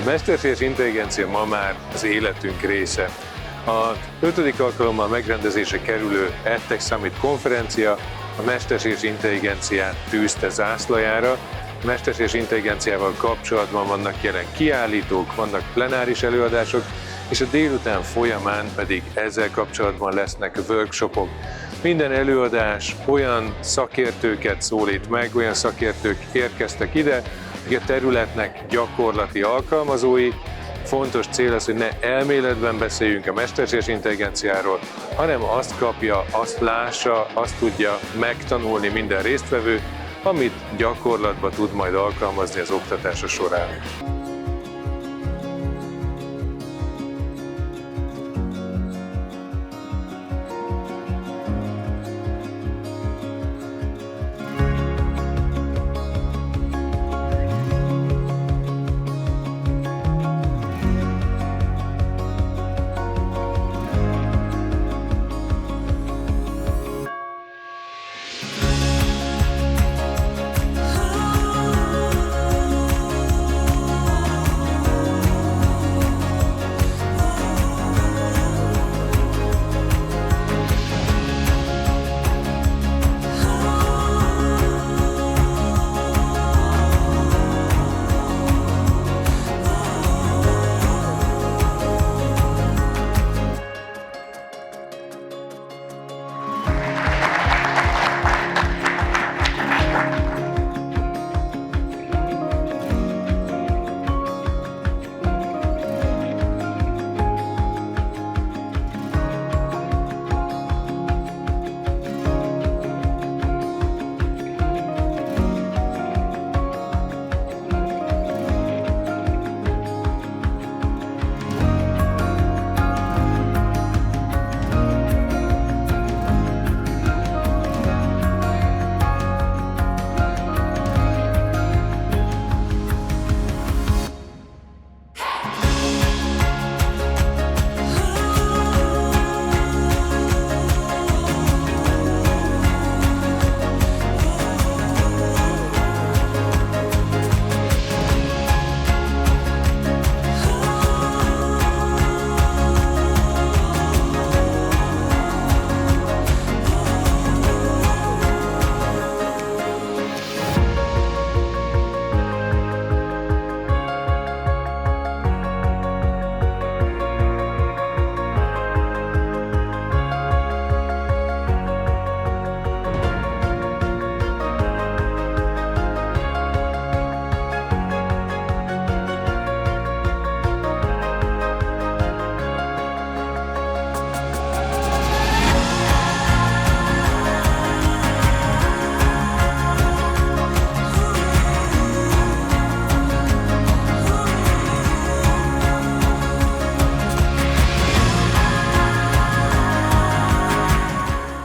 mesterséges intelligencia ma már az életünk része. A 5. alkalommal megrendezésre kerülő EdTech Summit konferencia a mesterséges intelligenciát tűzte zászlajára. A mesterséges intelligenciával kapcsolatban vannak jelen kiállítók, vannak plenáris előadások, és a délután folyamán pedig ezzel kapcsolatban lesznek workshopok. Minden előadás olyan szakértőket szólít meg, olyan szakértők érkeztek ide, akik a területnek gyakorlati alkalmazói. Fontos cél az, hogy ne elméletben beszéljünk a mesterséges intelligenciáról, hanem azt kapja, azt lássa, azt tudja megtanulni minden résztvevő, amit gyakorlatban tud majd alkalmazni az oktatása során.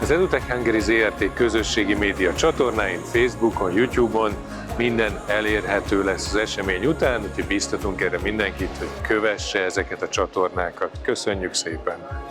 Az EdTech Hungary Zrt. Közösségi média csatornáin, Facebookon, YouTube-on minden elérhető lesz az esemény után, úgyhogy biztatunk erre mindenkit, hogy kövesse ezeket a csatornákat. Köszönjük szépen!